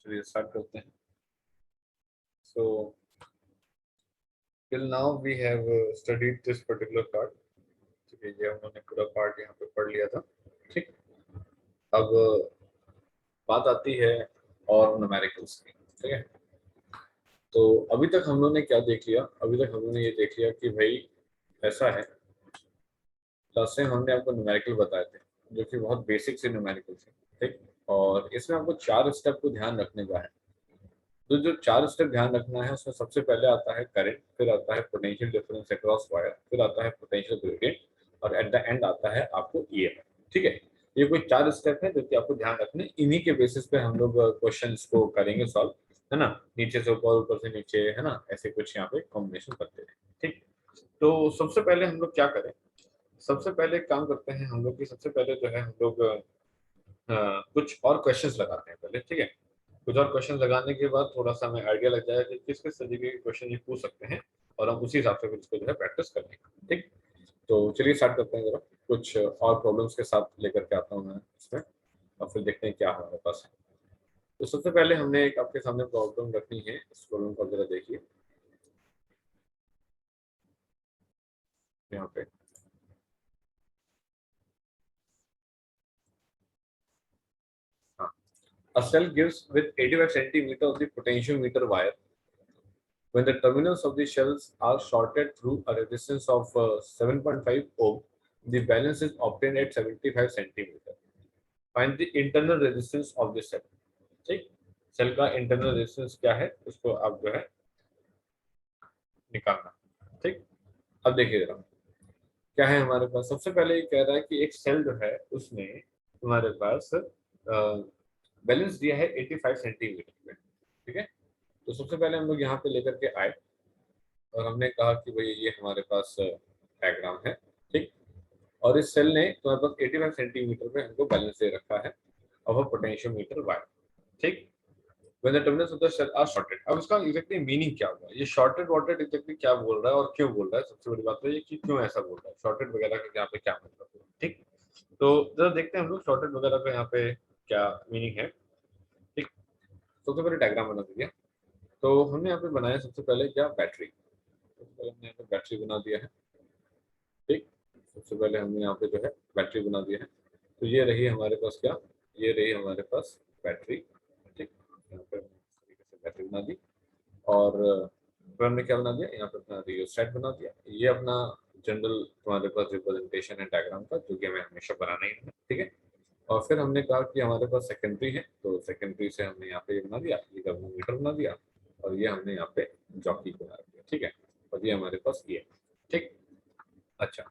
चलिए स्टार्ट करते हैं। So till now we have studied this particular part. ठीक है, ये हमने पूरा पार्ट यहाँ पे पढ़ लिया था। ठीक, अब बात आती है और न्यूमेरिकल्स की। ठीक है, तो अभी तक हम लोगों ने क्या देख लिया? अभी तक हम लोगों ने ये देख लिया कि भाई ऐसा है, लास्ट टाइम हमने आपको न्यूमेरिकल बताए थे जो कि बहुत बेसिक से न्यूमेरिकल थे। ठीक, और इसमें आपको 4 स्टेप को ध्यान रखने का है। तो जो 4 स्टेप ध्यान रखना है उसमें सबसे पहले आता है करंट, फिर आता है पोटेंशियल डिफरेंस अक्रॉस वायर, फिर आता है पोटेंशियल ग्रेडियंट, और एट द एंड आता है आपको ईएमएफ। ठीक है, ये कोई 4 स्टेप है जो कि आपको ध्यान रखने, इन्हीं के बेसिस पे हम लोग क्वेश्चंस को करेंगे सॉल्व, है ना। नीचे से ऊपर, ऊपर से नीचे, है ना, ऐसे कुछ यहाँ पे कॉम्बिनेशन करते हैं। ठीक, तो सबसे पहले हम लोग क्या करें? सबसे पहले एक काम करते हैं हम लोग की, सबसे पहले जो है हम लोग कुछ और क्वेश्चंस लगाते हैं पहले। ठीक है, कुछ और क्वेश्चन लगाने के बाद थोड़ा सा हमें आइडिया लग जाएगा कि किस किस तरीके के क्वेश्चन ये पूछ सकते हैं, और हम उसी हिसाब से फिर इसको जो है प्रैक्टिस कर लेंगे। ठीक, तो चलिए स्टार्ट करते हैं। जरा कुछ और प्रॉब्लम्स के साथ लेकर के आता हूँ मैं इसमें, और फिर देखते हैं क्या हमारे पास है। तो सबसे पहले हमने एक आपके सामने प्रॉब्लम रखनी है, इस प्रॉब्लम को जरा देखिए यहाँ पे। हाँ, a cell gives with 85 centimeter of the potentiometer wire. When the terminals of the shells are shorted through a resistance of 7.5 ohm, the balance is obtained at 75 centimeter. Find the internal resistance of the cell. ठीक, cell का internal resistance क्या है उसको आप जो है निकालना। ठीक, अब देखिए जरा क्या है हमारे पास। सबसे पहले ये कह रहा है कि एक सेल जो है उसने हमारे पास बैलेंस दिया है 85 सेंटीमीटर में। ठीक है, तो सबसे पहले हम लोग यहाँ पे लेकर के आए और हमने कहा कि भाई ये हमारे पास डायग्राम है। ठीक, और इस सेल ने तुम्हारे पास 85 सेंटीमीटर पे हमको बैलेंस दे रखा है और पोटेंशियोमीटर वायर। ठीक, when the terminals of the cell are shorted। अब इसका एग्जैक्टली मीनिंग क्या होगा? ये शॉर्टेड वॉर्टेड एग्जैक्टली क्या बोल रहा है और क्यों बोल रहा है? सबसे बड़ी बात तो ये कि क्यों ऐसा बोल रहा है, शॉर्टेड वगैरह का यहाँ पे क्या मतलब है। ठीक, तो जरा देखते हैं हम लोग शॉर्टेड वगैरह का यहाँ पे क्या मीनिंग है। ठीक, सबसे पहले डायग्राम बना दीजिए। तो हमने यहाँ पे बनाया सबसे पहले क्या, बैटरी। सबसे पहले हमने यहाँ पे बैटरी बना दिया है। ठीक, सबसे पहले हमने यहाँ पे जो है बैटरी बना दिया है। तो ये रही हमारे पास क्या, ये रही हमारे पास बैटरी। ठीक, यहाँ पे इस तरीके से बैटरी बना दी, और फिर हमने क्या बना दिया, यहाँ पे अपना रियोस्टेट बना दिया। ये अपना जनरल तुम्हारे पास रिप्रेजेंटेशन है डायग्राम का, जो कि हमें हमेशा बनाना ही है। ठीक है, और फिर हमने कहा कि हमारे पास सेकेंडरी है, तो सेकेंडरी से हमने यहाँ पे ये बना दिया, ये गर्मोमीटर बना दिया, और ये हमने यहाँ पे जॉकी बना दिया। ठीक है, और ये हमारे पास ये। ठीक, अच्छा,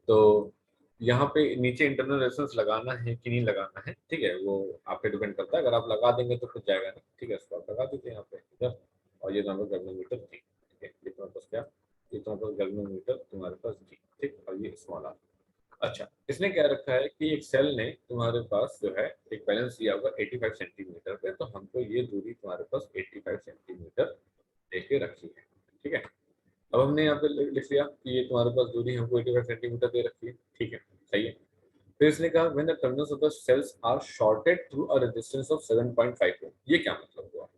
तो यहाँ पे नीचे इंटरनल रेजिस्टेंस लगाना है कि नहीं लगाना है, ठीक है, वो आप पे डिपेंड करता है। अगर आप लगा देंगे तो फिर जाएगा नहीं। ठीक है, इसको आप लगा दीजिए यहाँ पे इधर, और ये तुम्हारे गर्मोमीटर जी। ठीक है, ये तुम्हारे पास क्या, ये तुम्हारे पास गर्मोमीटर तुम्हारे पास जी। ठीक, और ये स्मॉल आर। अच्छा, इसने क्या रखा है कि एक सेल ने तुम्हारे पास जो है एक बैलेंस दिया होगा 85 सेंटीमीटर पे, तो हमको ये दूरी तुम्हारे पास 85 सेंटीमीटर देके रखी है। ठीक है, अब हमने यहाँ पे लिख लिया कि ये तुम्हारे पास दूरी हमको 85 सेंटीमीटर दे रखी है। ठीक है, सही है। फिर इसने कहा when the terminals of the cells are shorted through a resistance of 7.5 ohm. ये क्या मतलब हुआ?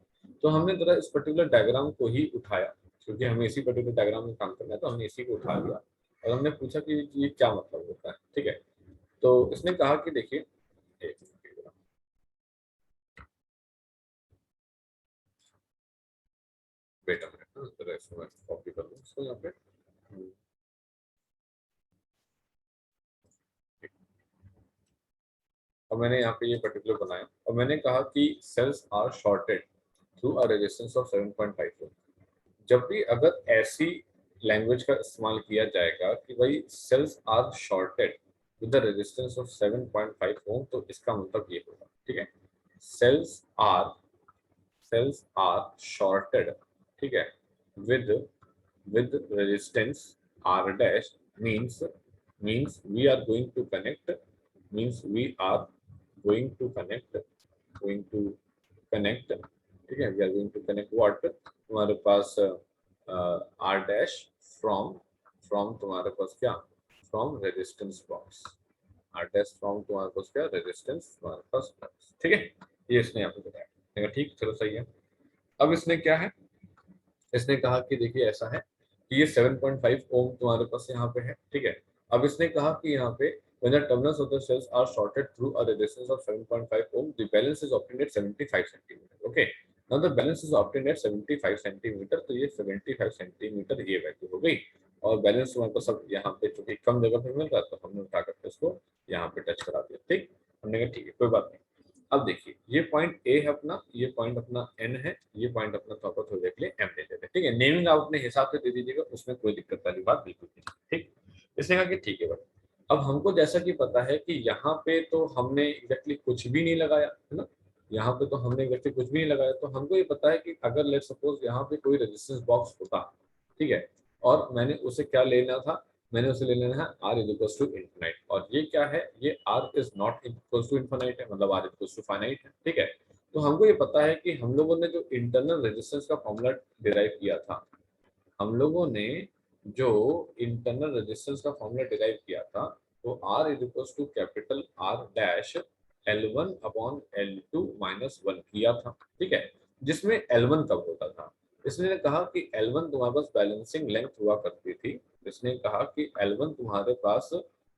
तो हमने जरा इस पर्टिकुलर डायग्राम को ही उठाया, क्योंकि हमें इसी पर्टिकुलर डायग्राम में काम करना है, तो हमने इसी को उठा लिया और हमने पूछा कि ये क्या मतलब होता है। ठीक है, तो इसने कहा कि देखिए, एक मिनट जरा, वेट अ मिनट, जरा इसको मैं कॉपी कर लूँ इसको यहाँ पे। और मैंने यहाँ पे ये पर्टिकुलर बनाया, और मैंने कहा कि cells are shorted through a resistance of 7.5 ohm. जब भी अगर ऐसी लैंग्वेज का इस्तेमाल किया जाएगा कि भाई cells are shorted with the resistance of 7.5 ohm, तो इसका मतलब ये होगा। ठीक है, cells are cells are shorted, ठीक है, with resistance r dash, means we are going to connect, means we are going to connect, going to connect। ठीक है, we are going to connect what, तुम्हारे पास r dash from तुम्हारे पास क्या, from resistance box, r dash from तुम्हारे पास क्या, resistance तुम्हारे पास box। ठीक है, ये इसने यहाँ पे बताया। देखा ठीक, चलो सही है। अब इसने क्या है, इसने कहा कि देखिए ऐसा है कि ये 7.5 ओम तुम्हारे पास यहाँ पे है, ठीक है। अब इसने कहा कि यहाँ पे when the terminals of the cells are shorted through a resistance of 7.5 ohm, the balance is obtained at 75 centimeter. Okay. Now the balance is obtained at 75 centimeter, तो ये 75 सेंटीमीटर ये वैल्यू हो गई। और बैलेंस तुम्हारे पास सब यहाँ पे चूंकि कम जगह पे मिल रहा है तो हमने उठा करके इसको यहाँ पे टच करा दिया, ठीक। हमने कहा ठीक है कोई बात नहीं। अब देखिए ये पॉइंट ए है अपना, ये पॉइंट अपना एन है, ये पॉइंट अपना तो आपको थोड़ी देर के लिए एम दे देते हैं, ठीक है। नेमिंग आप अपने हिसाब से दे दीजिएगा, उसमें कोई दिक्कत वाली बात बिल्कुल नहीं, ठीक। इसने कहा कि ठीक है भाई, अब हमको जैसा कि पता है कि यहाँ पे तो हमने एग्जैक्टली कुछ भी नहीं लगाया है ना, यहाँ पे तो हमने एग्जैक्टली कुछ भी नहीं लगाया, तो हमको ये पता है कि अगर लेट सपोज यहाँ पे कोई रेजिस्टेंस बॉक्स होता, ठीक है, और मैंने उसे क्या लेना था, मैंने उसे ले लेना है R is equal to infinite, और ये क्या है, ये R is not equal to infinite है, मतलब R इक्वल टू फाइनाइट है, ठीक है। तो हमको ये पता है कि हम लोगों ने जो इंटरनल रेजिस्टेंस का फॉर्मूला डिराइव किया था, हम लोगों ने जो इंटरनल रेजिस्टेंस का फॉर्मूला डिराइव किया था, तो R is equal to capital R dash L1 upon L2 minus 1 किया था, ठीक है, जिसमें L1 कब होता था, इसने कहा कि L1 तुम्हारे पास बैलेंसिंग लेंथ हुआ करती थी, इसने कहा कि L1 तुम्हारे पास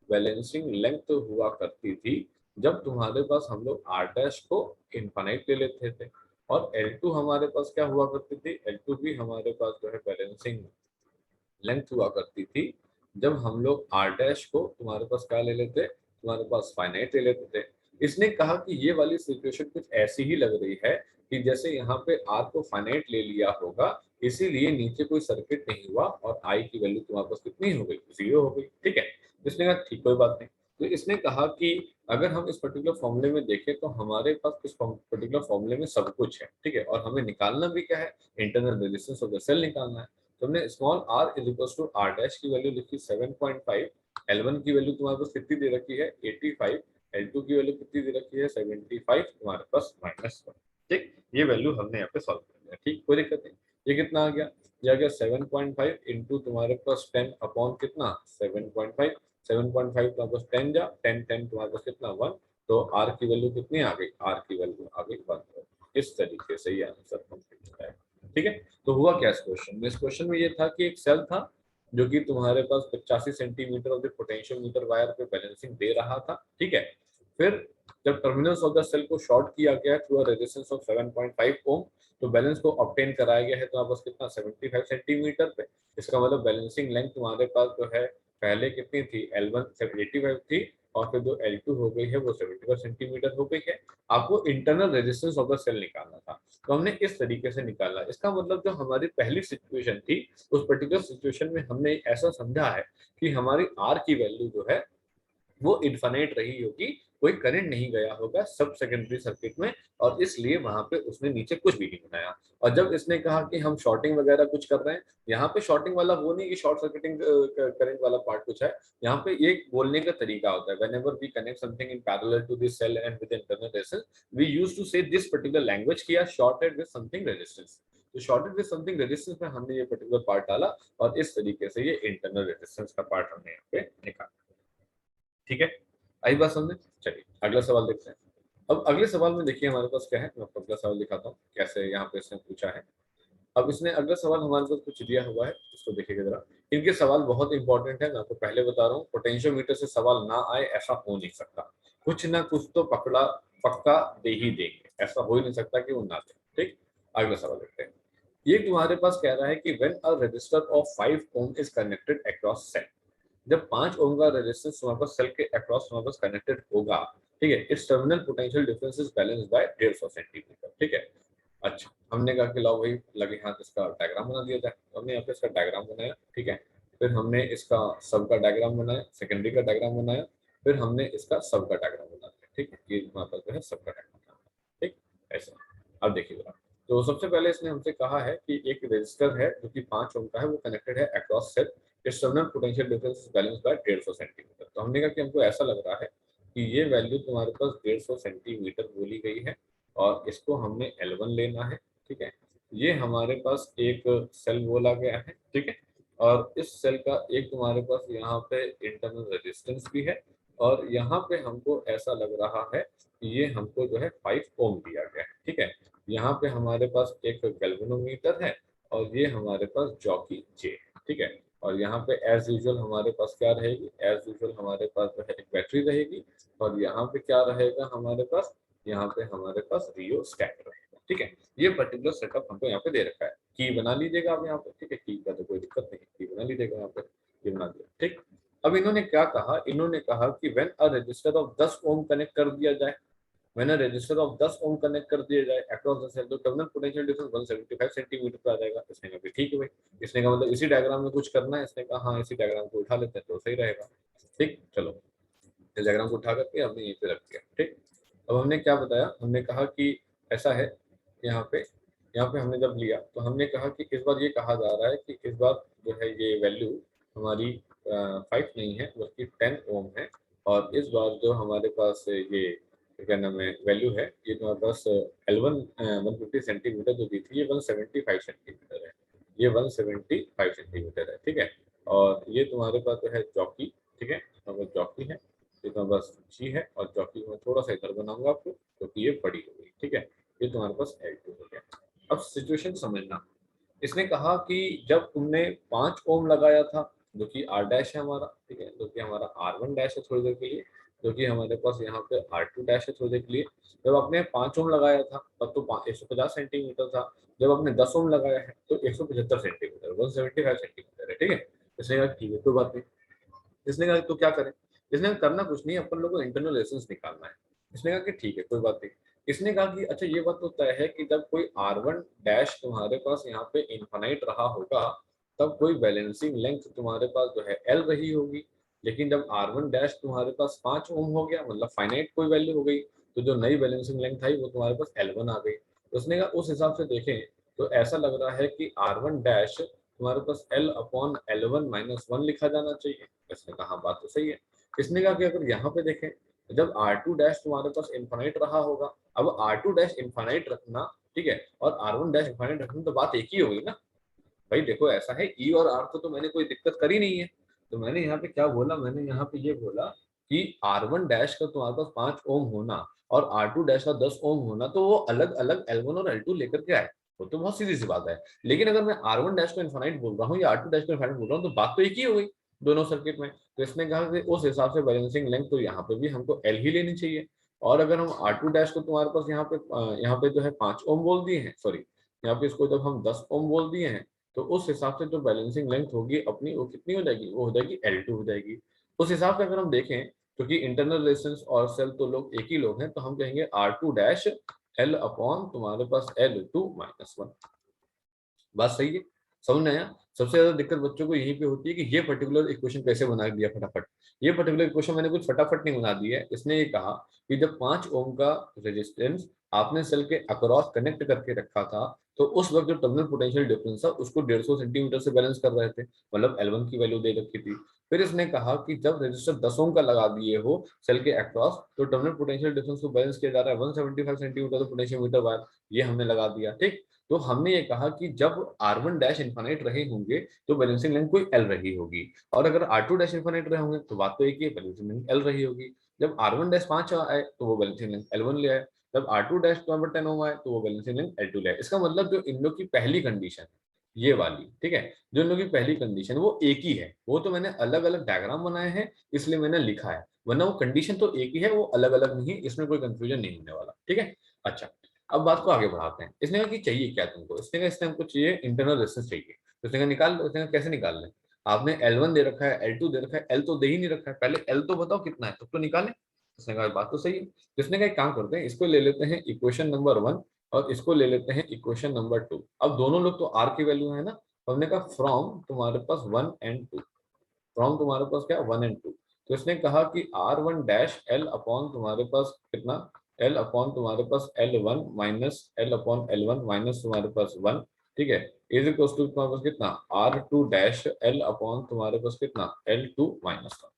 बैलेंसिंग लेंथ हुआ करती थी जब तुम्हारे पास हम लोग R डैश को इनफाइनाइट ले लेते थे, और L2 हमारे पास क्या हुआ करती थी, L2 भी हमारे पास जो है बैलेंसिंग लेंथ हुआ करती थी जब हम लोग R डैश को तुम्हारे पास क्या ले लेते, तुम्हारे पास फाइनाइट ले लेते थे। इसने कहा कि ये वाली सिचुएशन कुछ ऐसी ही लग रही है कि जैसे यहाँ पे R को फाइनाइट ले लिया होगा, इसीलिए नीचे कोई सर्किट नहीं हुआ और I की वैल्यू तुम्हारे पास कितनी हो गई, 0 हो गई, ठीक है। इसने कहा ठीक कोई बात नहीं। तो इसने कहा कि अगर हम इस पर्टिकुलर फॉर्मूले में देखें तो हमारे पास इस पर्टिकुलर फॉर्मूले में सब कुछ है, ठीक है, और हमें निकालना भी क्या है, internal resistance of the cell निकालना है। तो हमने small r is equal to r dash की वैल्यू लिखी 7.5, L1 की वैल्यू तुम्हारे पास कितनी दे रखी है 85, L2 की वैल्यू कितनी दे रखी है 75, तुम्हारे पास -1, ठीक। ये वैल्यू हमने यहाँ पे सॉल्व कर दिया, ठीक, कोई दिक्कत नहीं। ये कितना आ गया, ये आ गया 7.5 इंटू तुम्हारे पास 10 अपॉन कितना 7.5, 7.5 तुम्हारे पास 10 जा 10 10 तुम्हारे पास कितना 1, तो r की वैल्यू कितनी आ गई, r की वैल्यू आ गई 1। इस तरीके से ये आंसर कंप्लीट होता है, ठीक है। तो हुआ क्या इस क्वेश्चन में, इस क्वेश्चन में ये था कि एक सेल था जो कि तुम्हारे पास 85 centimetre of the potentiometer wire पे बैलेंसिंग दे रहा था, ठीक है। फिर जब टर्मिनल्स ऑफ द सेल को शॉर्ट किया गया through a resistance of 7.5 ohm, तो बैलेंस को ऑब्टेन कराया गया है तुम्हारे पास कितना 75 सेंटीमीटर पे। इसका मतलब बैलेंसिंग लेंथ तुम्हारे पास जो है पहले कितनी थी, L1 85 थी, और फिर जो L2 हो गई है वो 75 सेंटीमीटर हो गई है। आपको internal resistance of the cell निकालना था, तो हमने इस तरीके से निकाला। इसका मतलब जो हमारी पहली सिचुएशन थी, उस पर्टिकुलर सिचुएशन में हमने ऐसा समझा है कि हमारी R की वैल्यू जो है वो इनफाइनाइट रही होगी, कोई करंट नहीं गया होगा सब सेकेंडरी सर्किट में, और इसलिए वहां पे उसने नीचे कुछ भी नहीं बनाया। और जब इसने कहा कि हम शॉर्टिंग वगैरह कुछ कर रहे हैं, यहाँ पे शॉर्टिंग वाला वो नहीं कि शॉर्ट सर्किटिंग करंट वाला पार्ट कुछ है, यहाँ पे ये बोलने का तरीका होता है, whenever we connect something in parallel to this cell and with internal resistance, we used to say this particular language किया shorted with something resistance। तो शॉर्टेड विद समथिंग रेजिस्टेंस में हमने ये पर्टिकुलर पार्ट डाला, और इस तरीके से ये इंटरनल रेजिस्टेंस का पार्ट हमने यहाँ पे निकाला, ठीक है। आई बात समझे, चलिए अगला सवाल देखते हैं। अब अगले सवाल में देखिए हमारे पास क्या है, मैं आपको अगला सवाल दिखाता हूँ कैसे यहाँ पे इसने पूछा है। अब इसने अगला सवाल हमारे पास कुछ दिया हुआ है, इसको देखिएगा जरा। इनके सवाल बहुत इंपॉर्टेंट है, मैं आपको पहले बता रहा हूँ, पोटेंशियोमीटर से सवाल ना आए ऐसा हो नहीं सकता, कुछ ना कुछ तो पकड़ा पक्का दे ही देंगे, ऐसा हो ही नहीं सकता कि वो ना दे, ठीक। अगला सवाल देखते हैं। ये तुम्हारे पास कह रहा है कि when a resistor of 5 ohm is connected across cell, जब 5 ओम का रेजिस्टेंस तुम्हारे पास सेल के अक्रॉस तुम्हारे पास कनेक्टेड होगा, ठीक है, it's terminal potential difference is balanced by 150 centimetre, ठीक है। अच्छा, हमने कहा कि लाओ भाई लगे हाथ इसका डायग्राम बना दिया जाए, तो हमने यहाँ पे इसका डायग्राम बनाया, ठीक है। फिर हमने इसका सब का डायग्राम बनाया, सेकेंडरी का डायग्राम बनाया, फिर हमने इसका सब का डायग्राम बना दिया, ठीक है। ये हमारे पास जो है सब का डायग्राम, ठीक, ऐसा। अब देखिए जरा, तो सबसे पहले इसने हमसे कहा है कि एक रेजिस्टर है जो कि 5 ओम का है, वो कनेक्टेड है across cell, external potential difference is balanced by 150 centimetre. तो हमने कहा कि हमको ऐसा लग रहा है कि ये वैल्यू तुम्हारे पास 150 सेंटीमीटर बोली गई है, और इसको हमने L1 लेना है, ठीक है। ये हमारे पास एक सेल बोला गया है, ठीक है, और इस सेल का एक तुम्हारे पास यहाँ पे इंटरनल रेजिस्टेंस भी है, और यहाँ पे हमको ऐसा लग रहा है कि ये हमको जो है 5 ओम दिया गया है, ठीक है। यहाँ पे हमारे पास एक गैल्वेनोमीटर है और ये हमारे पास जॉकी जे, ठीक है। और यहाँ पे एज यूजुअल हमारे पास क्या रहेगी, एज यूजुअल हमारे पास जो है एक बैटरी रहेगी और यहाँ पे क्या रहेगा हमारे पास, यहाँ पे हमारे पास रियोस्टेट रहेगा, ठीक है। ये पर्टिकुलर सेटअप हमको यहाँ पे दे रखा है। की बना लीजिएगा आप यहाँ पे, ठीक है, की का तो कोई दिक्कत नहीं, की बना लीजिएगा यहाँ पे, की बना दिया, ठीक। अब इन्होंने क्या कहा, इन्होंने कहा कि when a resistor of 10 ohm connect कर दिया जाए, when a resistor of 10 ohm connect कर दिया जाए अक्रॉस द सेल, तो टर्मिनल पोटेंशियल डिफरेंस 175 सेंटीमीटर पे आ जाएगा। इसने कहा कि ठीक है भाई, इसने कहा मतलब इसी डायग्राम में कुछ करना है, इसने कहा हाँ इसी डायग्राम को उठा लेते हैं तो सही रहेगा, ठीक। चलो इस डायग्राम को उठा करके हमने यहीं पे रख दिया, ठीक। अब हमने क्या बताया, हमने कहा कि ऐसा है, यहाँ पे हमने जब लिया तो हमने कहा कि इस बार ये कहा जा रहा है कि इस बार जो है ये वैल्यू हमारी 5 नहीं है बल्कि 10 ओम है। और इस बार जो हमारे पास ये क्या नाम है वैल्यू है, ये तुम्हारे पास L1 150 सेंटीमीटर जो दी थी, ये 175 सेंटीमीटर है, ये 175 सेंटीमीटर है, ठीक है। और ये तुम्हारे पास जो है जॉकी, ठीक है, जॉकी है, ये तो बस जी है। और चौकी में थोड़ा सा इधर बनाऊंगा आपको क्योंकि ये बड़ी हो गई, ठीक है। ये तुम्हारे पास L2 हो गया। अब सिचुएशन समझना, इसने कहा कि जब तुमने 5 ओम लगाया था, जो कि R डैश है हमारा, ठीक है, जो कि हमारा R1 डैश है थोड़ी देर के लिए, जो कि हमारे पास यहाँ पे R2 डैश है थोड़ी देर के लिए। जब आपने 5 ओम लगाया था तब तो 150 सेंटीमीटर था, जब आपने 10 ओम लगाया है तो 175 सेंटीमीटर, 175 सेंटीमीटर है, ठीक है। इसने कहा ठीक है कोई बात नहीं। इसने कहा तो क्या करें, इसने कहा करना कुछ नहीं, अपन लोग को इंटरनल रेजिस्टेंस निकालना है। इसने कहा कि ठीक है कोई बात नहीं। इसने कहा कि अच्छा ये बात तो तय है कि जब कोई R1 डैश तुम्हारे पास यहाँ पे इनफाइनाइट रहा होगा तब कोई बैलेंसिंग लेंथ तुम्हारे पास जो है L रही होगी, लेकिन जब R1 डैश तुम्हारे पास 5 ओम हो गया मतलब फाइनाइट कोई वैल्यू हो गई, तो जो नई बैलेंसिंग लेंथ आई वो तुम्हारे पास L1 आ गई। तो उसने कहा उस हिसाब से देखें तो ऐसा लग रहा है कि R1 डैश तुम्हारे पास L अपॉन L1 माइनस 1 लिखा जाना चाहिए। इसने कहा हाँ बात तो सही है। इसने कहा कि अगर यहाँ पे देखें जब R2 डैश तुम्हारे पास इनफाइनाइट रहा होगा, अब R2 डैश इनफाइनाइट रखना, ठीक है, और R1 डैश इनफाइनाइट रखना तो बात एक ही होगी ना भाई। देखो ऐसा है E और R को तो मैंने कोई दिक्कत करी नहीं है, तो मैंने यहाँ पे क्या बोला, मैंने यहाँ पे ये बोला कि R1 डैश का तुम्हारे पास 5 ओम होना और R2 डैश का 10 ओम होना तो वो अलग अलग L1 और L2 लेकर के आए, वो तो बहुत सीधी सी बात है। लेकिन अगर मैं R1 डैश को इनफाइनाइट बोल रहा हूँ या R2 डैश को इनफाइनाइट बोल रहा हूँ तो बात तो एक ही हो गई दोनों सर्किट में। तो इसने कहा कि उस हिसाब से बैलेंसिंग लेंथ तो यहाँ पे भी हमको L ही लेनी चाहिए। और अगर हम R2 डैश को तुम्हारे पास यहाँ पे जो है 5 ओम बोल दिए हैं, सॉरी यहाँ पे इसको जब हम 10 ओम बोल दिए हैं, तो उस हिसाब से जो बैलेंसिंग लेंथ होगी अपनी वो कितनी हो जाएगी, वो हो जाएगी L2 हो जाएगी। उस हिसाब से अगर हम देखें क्योंकि इंटरनल रेजिस्टेंस और सेल तो लोग एक ही लोग हैं, तो हम कहेंगे R2 डैश L अपॉन तुम्हारे पास L2 माइनस 1। बात सही है, समझ में आया। सबसे ज्यादा दिक्कत बच्चों को यहीं पे होती है कि ये पर्टिकुलर इक्वेशन कैसे बना दिया फटाफट। ये पर्टिकुलर इक्वेशन मैंने कुछ फटाफट नहीं बना दी है। इसने ये कहा कि जब 5 ओम का रेजिस्टेंस आपने सेल के अक्रॉस कनेक्ट करके रखा था तो उस वक्त जो टर्मिनल पोटेंशियल डिफरेंस था उसको 150 सेंटीमीटर से बैलेंस कर रहे थे, मतलब L1 की वैल्यू दे रखी थी। फिर इसने कहा कि जब रजिस्टर 10 ओम का लगा दिए हो सेल के अक्रॉस तो टर्मिनल पोटेंशियल डिफरेंस को बैलेंस किया जा रहा है 175 सेंटीमीटर पोटेंशियोमीटर वायर, ये हमने लगा दिया, ठीक। तो हमने ये कहा कि जब R1 डैश इनफाइनाइट रहे होंगे तो बैलेंसिंग लेंथ कोई L रही होगी, और अगर R2 डैश इनफाइनाइट रहे होंगे तो बात तो एक ही है, बैलेंसिंग लेंथ L रही होगी। जब R1 डैश 5 आए तो वो बैलेंसिंग लेंथ L1 ले आए, जब R2 डैश 10 ओम आए तो वो बैलेंसिंग लेंथ L2 ले आए। इसका मतलब जो इन लोग की पहली कंडीशन ये वाली, ठीक है, जो इन लोग की पहली कंडीशन वो एक ही है, वो तो मैंने अलग अलग डायग्राम बनाए हैं इसलिए मैंने लिखा है, वरना वो कंडीशन तो एक ही है, वो अलग अलग नहीं है, इसमें कोई कंफ्यूजन नहीं होने वाला, ठीक है। अच्छा अब बात को आगे बढ़ाते हैं। इसने कहा कि चाहिए क्या तुमको, इसने कहा इसने हमको चाहिए इंटरनल रेजिस्टेंस चाहिए। तो इसने कहा निकाल लो। इसने कहा कैसे निकाल लें, आपने L1 दे रखा है L2 दे रखा है, L तो दे ही नहीं रखा है, पहले L तो बताओ कितना है तब तो निकालें। इसने कहा बात तो सही है। तो इसने कहा एक काम करते हैं, इसको ले लेते हैं इक्वेशन नंबर 1 और इसको ले लेते हैं इक्वेशन नंबर 2। अब दोनों लोग तो R की वैल्यू है ना, तो हमने कहा फ्रॉम तुम्हारे पास 1 एंड 2, फ्रॉम तुम्हारे पास क्या 1 एंड 2। तो इसने कहा कि R1 डैश L अपॉन तुम्हारे पास कितना, L अपॉन तुम्हारे पास L1 minus L upon L1 minus तुम्हारे पास 1, ठीक है, इज इक्वल टू तुम्हारे पास कितना R2 डैश L अपॉन तुम्हारे पास कितना L2 माइनस 1,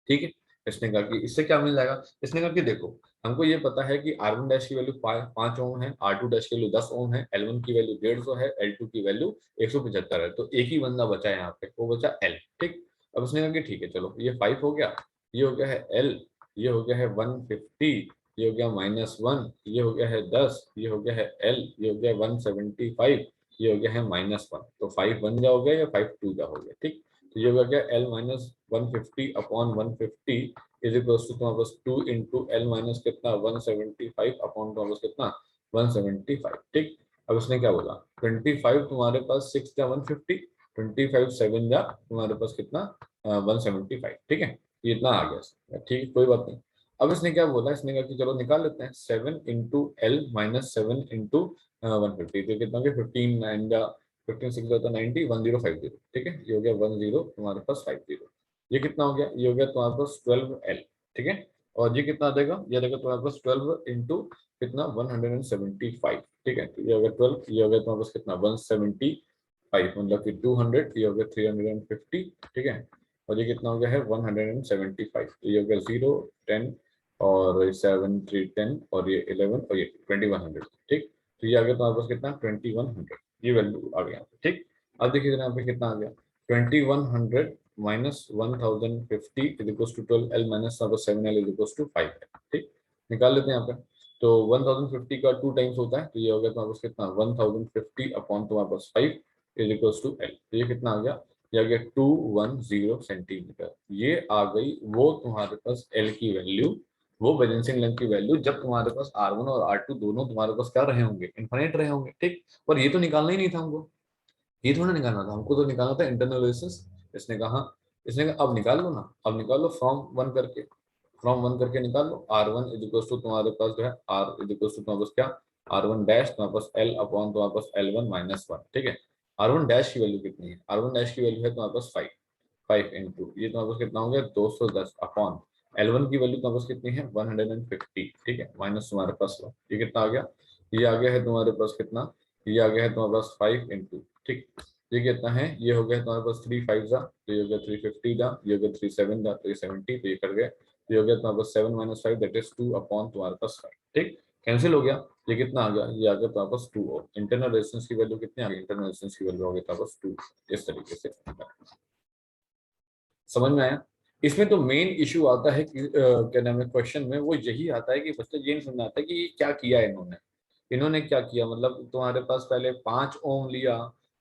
ठीक है। इसने कहा कि इससे क्या मिल जाएगा, इसने कहा कि देखो हमको ये पता है कि R1 डैश की वैल्यू 5 ओम है, R2 डैश की वैल्यू 10 ओम है, L1 की वैल्यू 150 है, L2 की वैल्यू 175 है, तो एक ही बंदा बचा है यहाँ पे, वो बचा L, ठीक। अब उसने कहा कि ठीक है चलो ये 5 हो गया, ये हो गया है L, ये हो गया है 150, ये हो गया -1, ये हो गया है 10, ये हो गया है L, ये हो गया 175, ये हो गया है -1। तो 5 1 जा हो गया या 5 2 जा हो गया, ठीक। तो ये हो गया L minus 150 upon 150 is equals to तुम्हारे पास 2 इंटू एल माइनस कितना 175 अपॉन तुम्हारे पास कितना 175, ठीक। अब उसने क्या बोला 25 तुम्हारे पास 6 जा 150, 25 7 जा तुम्हारे पास कितना 175, ठीक है। ये इतना आ गया, ठीक है, कोई बात नहीं। अब इसने क्या बोला, इसने कहा कि चलो निकाल लेते हैं 7 इंटू एल माइनस 7 इंटू 150, तो कितना हो गया 15 9 जा 15 6 होता 90 1050, ठीक है। ये हो गया 10 तुम्हारे पास 50। ये कितना हो गया, ये हो गया तुम्हारे पास 12L, ठीक है। और ये कितना देगा, ये देगा तुम्हारे पास 12 इंटू कितना 175, ठीक है। तो ये हो गया 12, ये हो गया तुम्हारे पास कितना 175, मतलब कि 200, ये हो गया 350, ठीक है। और ये कितना हो गया है 175, तो ये हो गया 0 10 और 7 3 10 और ये 11 और ये 2100, ठीक। तो ये आ गया तुम्हारे पास कितना 2100, ये वैल्यू आ गया, ठीक। अब देखिए यहाँ पे कितना आ गया 2100 minus 1050 is equal to 12L minus 7L is equal to 5, ठीक। निकाल लेते हैं यहाँ पे। तो 1050 का 2 टाइम्स होता है, तो ये हो गया तुम्हारे पास कितना 1050 अपॉन तुम्हारे पास 5 इज इक्वल टू L, तो ये कितना आ गया, ये आ गया 210 सेंटीमीटर। ये आ गई वो तुम्हारे पास L की वैल्यू, वो बैलेंसिंग लेंथ की वैल्यू, जब तुम्हारे पास R1 और R2 दोनों तुम्हारे पास क्या रहे होंगे, इनफाइनाइट रहे होंगे, ठीक। और ये तो निकालना ही नहीं था हमको, ये थोड़ा निकालना था हमको, तो निकालना था इंटरनल रेजिस्टेंस। इसने कहा अब निकाल लो ना, अब निकाल लो फ्रॉम वन करके निकाल लो। R1 इज इक्वल टू तुम्हारे पास जो है R इज इक्वल टू तुम्हारे पास क्या R1 डैश तुम्हारे पास L अपॉन तुम्हारे पास L1 माइनस 1, ठीक है। R1 डैश की वैल्यू कितनी है, R1 डैश की वैल्यू है तुम्हारे पास 5, 5 इंटू ये तुम्हारे पास कितना हो गया 210 अपॉन L1 की वैल्यू तुम्हारे पास कितनी है 150, ठीक है, माइनस तुम्हारे पास 1, ये कितना आ गया, ये आ गया है तुम्हारे पास कितना, ये आ गया है तुम्हारे पास 5 इंटू, ठीक। ये कितना है, ये हो गया तुम्हारे पास 3 5 जा, तो ये हो गया 350 जा, ये हो गया 3 7 जा, तो ये 70, तो ये कर गया, ये हो गया तुम्हारे पास 7 माइनस 5 दैट इज 2 अपॉन तुम्हारे पास 5, ठीक। कैंसिल हो गया, ये कितना आ गया, ये आ गया तुम्हारे पास 2 और इंटरनल रेजिस्टेंस की वैल्यू कितनी आ गई, इंटरनल रेजिस्टेंस की वैल्यू हो गई तुम्हारे पास 2, इस तरीके से। समझ में आया। इसमें तो मेन इशू आता है कि क्या नाम है क्वेश्चन में, वो यही आता है कि बच्चे ये नहीं समझ आता कि क्या किया है इन्होंने, इन्होंने क्या किया, मतलब तुम्हारे पास पहले 5 ओम लिया,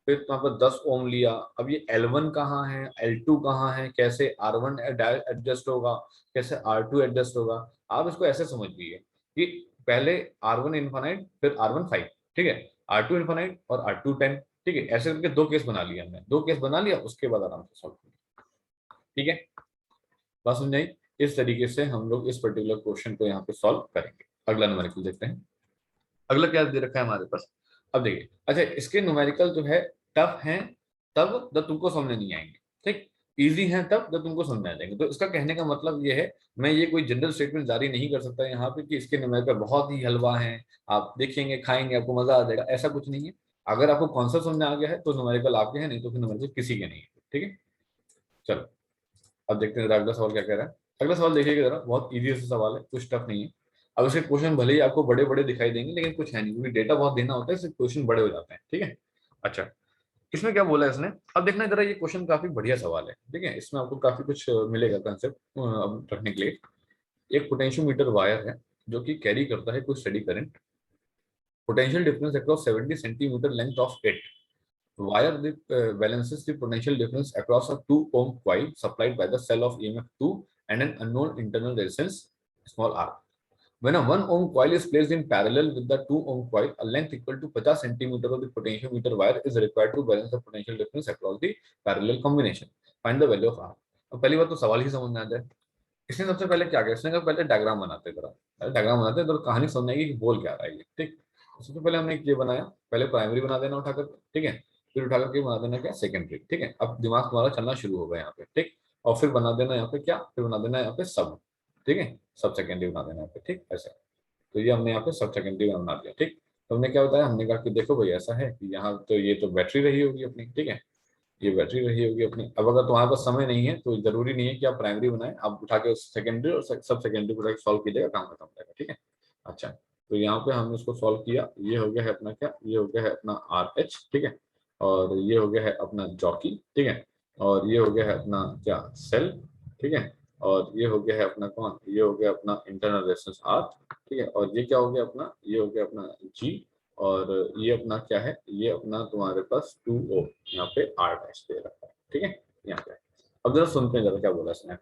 फिर तुम्हारे पास 10 ओम लिया, अब ये L1 कहाँ है, L2 कहाँ है, कैसे R1 एडजस्ट होगा, कैसे R2 एडजस्ट होगा। आप इसको ऐसे समझिए कि पहले R1 इनफाइनाइट फिर R1 5, ठीक है, R2 इनफाइनाइट और R2 10, ठीक है, ऐसे करके दो केस बना लिया हमने, दो केस बना लिया, उसके बाद आराम से सॉल्व किया, ठीक है। बात समझ आई। इस तरीके से हम लोग इस पर्टिकुलर क्वेश्चन को यहाँ पे सॉल्व करेंगे। अगला न्यूमेरिकल देखते हैं, अगला क्या दे रखा है हमारे पास। अब देखिए, अच्छा इसके न्यूमेरिकल जो है टफ है तब जब तुमको समझ नहीं आएंगे, ठीक। इजी है तब जब तुमको समझ आ जाएंगे। तो इसका कहने का मतलब ये है, मैं ये कोई जनरल स्टेटमेंट जारी नहीं कर सकता यहाँ पे कि इसके न्यूमेरिकल बहुत ही हलवा है, आप देखेंगे खाएंगे आपको मजा आ जाएगा, ऐसा कुछ नहीं है। अगर आपको कॉन्सेप्ट समझ आ गया है तो न्यूमेरिकल आपके हैं, नहीं तो फिर न्यूमेरिकल किसी के नहीं है, ठीक है। चलो अब देखते हैं अगला सवाल क्या कह रहा है। अगला सवाल देखिएगा जरा, बहुत इजी सा सवाल है, कुछ टफ नहीं है। अब इसके क्वेश्चन भले ही आपको बड़े बड़े दिखाई देंगे, लेकिन कुछ है नहीं, क्योंकि डेटा बहुत देना होता है, इससे क्वेश्चन बड़े हो जाते हैं, ठीक है। अच्छा, इसमें क्या बोला है इसने, अब देखना जरा, ये क्वेश्चन काफी बढ़िया सवाल है, ठीक है, इसमें आपको काफी कुछ मिलेगा कंसेप्ट अब रखने के लिए। एक पोटेंशियोमीटर वायर है जो कि कैरी करता है कुछ steady current, potential difference across 70 centimetre length of it wire balances the potential difference across a 2 ohm coil supplied by the cell of EMF2 and an unknown internal resistance small r. When a 1 ohm coil is placed in parallel with the 2 ohm coil, a length equal to 50 centimeter of the potentiometer wire is required to balance the potential difference across the parallel combination. Find the value of r. अब पहली बात तो सवाल ही समझ में आ जाए। इसने सबसे पहले क्या किया, इसने कहा पहले डायग्राम बनाते जरा, डायग्राम बनाते तो कहानी समझ आएगी कि बोल क्या रहा है ये, ठीक। सबसे पहले हमने ये बनाया, पहले प्राइमरी बना देना उठाकर, ठीक है, फिर उठा करके बना देना क्या सेकेंडरी, ठीक है। अब दिमाग तुम्हारा चलना शुरू होगा यहाँ पे, ठीक। और फिर बना देना यहाँ पे क्या, फिर बना देना यहाँ पे सब, ठीक है, सब सेकेंडरी बना देना यहाँ पे, ठीक, ऐसे। तो ये हमने यहाँ पे सब सेकेंडरी बना दिया, ठीक। तो हमने क्या बताया, हमने कहा कि देखो भाई ऐसा है कि यहाँ तो ये तो बैटरी रही होगी अपनी, ठीक है, ये बैटरी रही होगी अपनी। अब अगर तुम्हारे पास समय नहीं है तो जरूरी नहीं है कि आप प्राइमरी बनाए, आप उठा के सेकेंडरी और सब सेकेंडरी को सॉल्व कीजिएगा, काम खत्म हो जाएगा, ठीक है। अच्छा, तो यहाँ पे हमने उसको सॉल्व किया, ये हो गया है अपना क्या, ये हो गया है अपना RH, ठीक है, और ये हो गया है अपना जॉकी, ठीक है, और ये हो गया है अपना क्या सेल, ठीक है, और ये हो गया है अपना कौन, ये हो गया अपना इंटरनल रेजिस्टेंस R, ठीक है। और ये क्या हो गया अपना, ये हो गया अपना G, और ये अपना क्या है, ये अपना तुम्हारे पास 2 ओम यहाँ पे R डैश दे रखा है, ठीक है यहाँ पे। अब जरा सुनते हैं जरा क्या बोला इसने।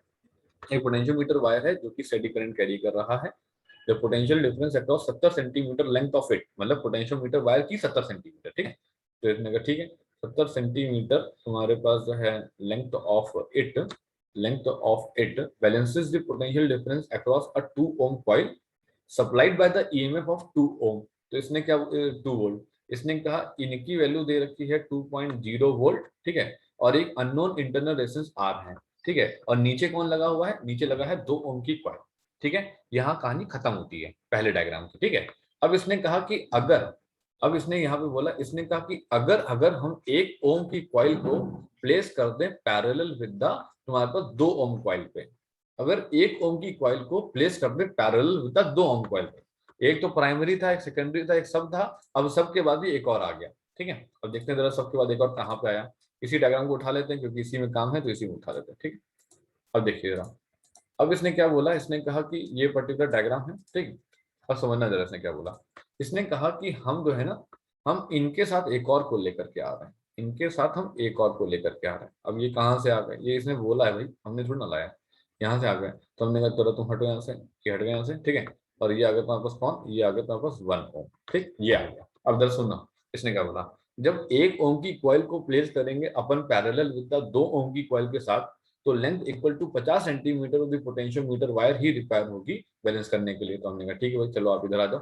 एक पोटेंशियोमीटर वायर है जो कि स्टेडी करंट कैरी कर रहा है। The potential difference across 70 centimetre length of it, मतलब पोटेंशियोमीटर वायर की 70 सेंटीमीटर, ठीक है। तो इसने कहा ठीक है 70 सेंटीमीटर तुम्हारे पास जो है length of it, length of it balances the potential difference across a 2 ohm coil supplied by the EMF of 2 ohm। तो इसने क्या 2 वोल्ट, इसने कहा इनकी वैल्यू दे रखी है 2.0 वोल्ट, ठीक है। और एक अननोन इंटरनल रेजिस्टेंस R है, ठीक है। और नीचे कौन लगा हुआ है, नीचे लगा है 2 ओम की कॉइल, ठीक है। यहाँ कहानी खत्म होती है पहले डायग्राम की, ठीक है। अब इसने कहा कि अगर, अब इसने यहाँ पे बोला, इसने कहा कि अगर अगर हम 1 ओम की कॉइल को प्लेस कर दें पैरेलल विद द तुम्हारे पास 2 ओम कॉइल पे, अगर 1 ओम की कॉइल को प्लेस कर दें parallel with the 2 ohm coil पे, एक तो प्राइमरी था, एक सेकेंडरी था, एक सब था, अब सब के बाद भी एक और आ गया, ठीक है। अब देखते हैं जरा सबके बाद एक और कहाँ पे आया। इसी डायग्राम को उठा लेते हैं क्योंकि इसी में काम है, तो इसी में उठा लेते हैं, ठीक। अब देखिए जरा, अब इसने क्या बोला, इसने कहा कि ये पर्टिकुलर डायग्राम है, ठीक। अब समझना जरा इसने क्या बोला। इसने कहा कि हम जो है ना, हम इनके साथ एक और को लेकर के आ रहे हैं, इनके साथ हम एक और को लेकर के आ रहे हैं। अब ये कहाँ से आ गए, ये इसने बोला है भाई, हमने थोड़ी ना लाया, यहाँ से आ गए। तो हमने कहा चलो तुम हटो यहाँ से, ये हट गए यहाँ से, ठीक है। और ये आ गया तुम्हारे पास कौन, ये आ गया तुम्हारे पास 1 ओम, ठीक, ये आ गया। अब जरा सुनना, इसने क्या बोला, जब 1 ओम की कॉइल को प्लेस करेंगे अपन पैरेलल विद द 2 ओम की कॉइल के साथ, तो length equal to 50 centimetre of the potentiometer wire ही रिक्वायर होगी बैलेंस करने के लिए। तो हमने कहा ठीक है भाई, चलो आप इधर आ जाओ,